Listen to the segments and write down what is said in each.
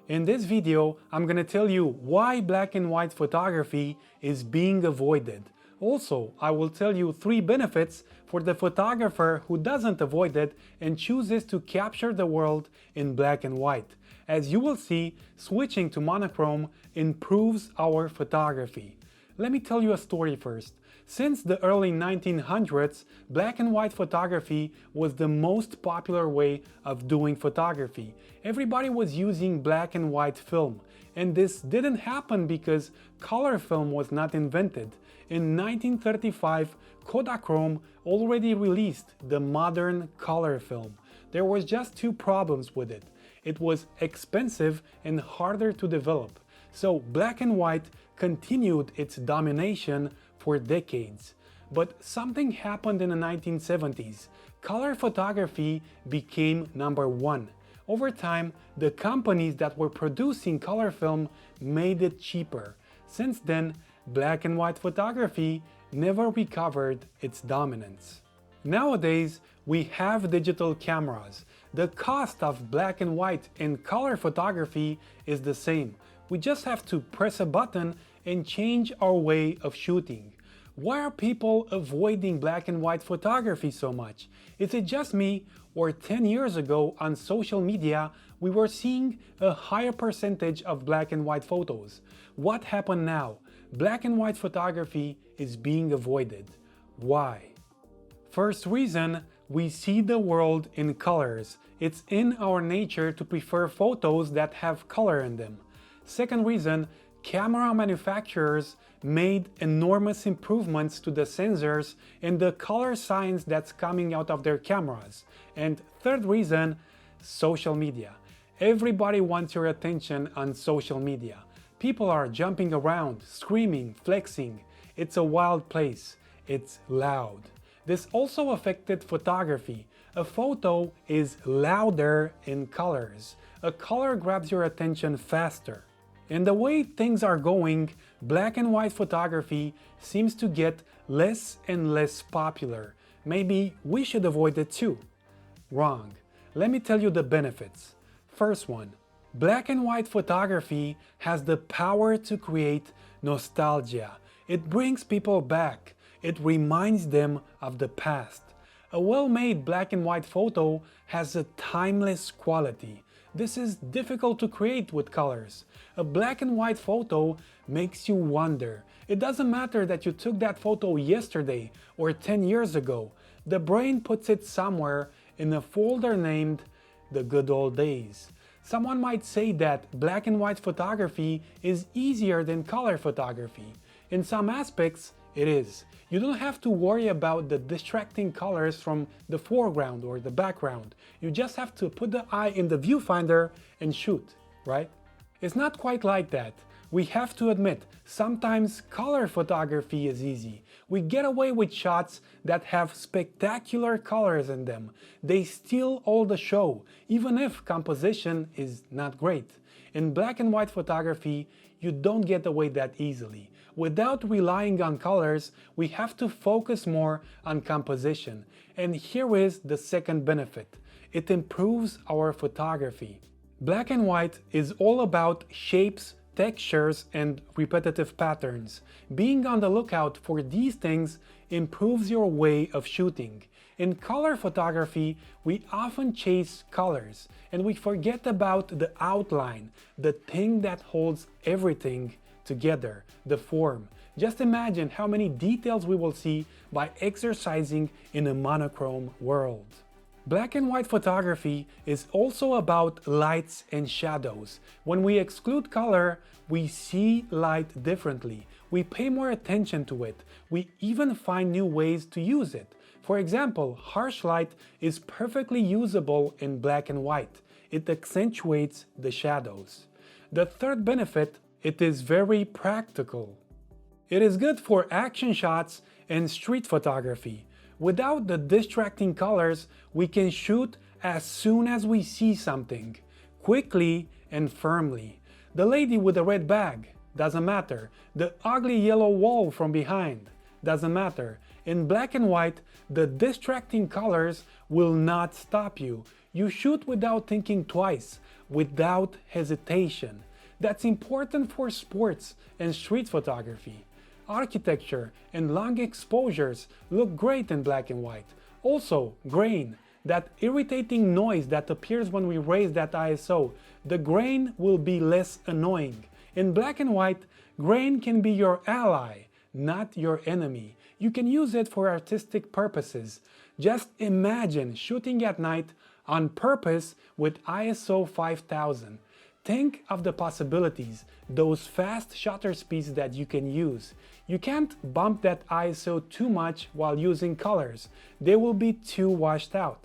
In this video, I'm gonna tell you why black and white photography is being avoided. Also, I will tell you 3 benefits for the photographer who doesn't avoid it and chooses to capture the world in black and white. As you will see, switching to monochrome improves our photography. Let me tell you a story first. Since the early 1900s, black and white photography was the most popular way of doing photography. Everybody was using black and white film, and this didn't happen because color film was not invented. In 1935, Kodachrome already released the modern color film. There was just 2 problems with it. It was expensive and harder to develop. So black and white continued its domination for decades. But something happened in the 1970s. Color photography became #1. Over time, the companies that were producing color film made it cheaper. Since then, black and white photography never recovered its dominance. Nowadays, we have digital cameras. The cost of black and white and color photography is the same. We just have to press a button and change our way of shooting. Why are people avoiding black and white photography so much? Is it just me, or 10 years ago on social media we were seeing a higher percentage of black and white photos? What happened now? Black and white photography is being avoided. Why? First reason, we see the world in colors. It's in our nature to prefer photos that have color in them. Second reason, camera manufacturers made enormous improvements to the sensors and the color science that's coming out of their cameras. And third reason, social media. Everybody wants your attention on social media. People are jumping around, screaming, flexing. It's a wild place. It's loud. This also affected photography. A photo is louder in colors. A color grabs your attention faster. And the way things are going, black and white photography seems to get less and less popular. Maybe we should avoid it too. Wrong. Let me tell you the benefits. First one, black and white photography has the power to create nostalgia. It brings people back. It reminds them of the past. A well-made black and white photo has a timeless quality. This is difficult to create with colors. A black and white photo makes you wonder. It doesn't matter that you took that photo yesterday or 10 years ago. The brain puts it somewhere in a folder named The Good Old Days. Someone might say that black and white photography is easier than color photography. In some aspects, it is. You don't have to worry about the distracting colors from the foreground or the background. You just have to put the eye in the viewfinder and shoot, right? It's not quite like that. We have to admit, sometimes color photography is easy. We get away with shots that have spectacular colors in them. They steal all the show, even if composition is not great. In black and white photography, you don't get away that easily. Without relying on colors, we have to focus more on composition. And here is the second benefit. It improves our photography. Black and white is all about shapes, textures, and repetitive patterns. Being on the lookout for these things improves your way of shooting. In color photography, we often chase colors, and we forget about the outline, the thing that holds everything together, the form. Just imagine how many details we will see by exercising in a monochrome world. Black and white photography is also about lights and shadows. When we exclude color, we see light differently. We pay more attention to it. We even find new ways to use it. For example, harsh light is perfectly usable in black and white. It accentuates the shadows. The third benefit, it is very practical. It is good for action shots and street photography. Without the distracting colors, we can shoot as soon as we see something, quickly and firmly. The lady with the red bag, doesn't matter. The ugly yellow wall from behind, doesn't matter. In black and white, the distracting colors will not stop you. You shoot without thinking twice. without hesitation. That's important for sports and street photography. Architecture and long exposures look great in black and white. Also, grain, that irritating noise that appears when we raise that ISO, the grain will be less annoying. In black and white, grain can be your ally, not your enemy. You can use it for artistic purposes. Just imagine shooting at night on purpose with ISO 5000. Think of the possibilities, those fast shutter speeds that you can use. You can't bump that ISO too much while using colors. They will be too washed out.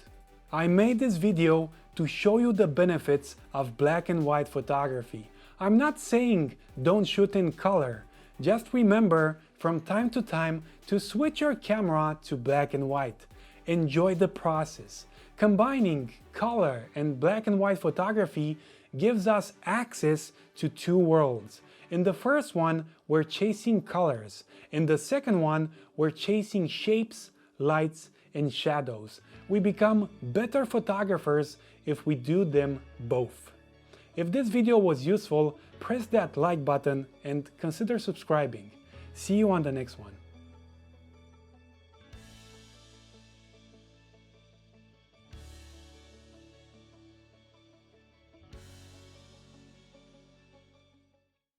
I made this video to show you the benefits of black and white photography. I'm not saying don't shoot in color. Just remember from time to time to switch your camera to black and white. Enjoy the process. Combining color and black and white photography gives us access to two worlds. In the first one, we're chasing colors. In the second one, we're chasing shapes, lights, and shadows. We become better photographers if we do them both. If this video was useful, press that like button and consider subscribing. See you on the next one.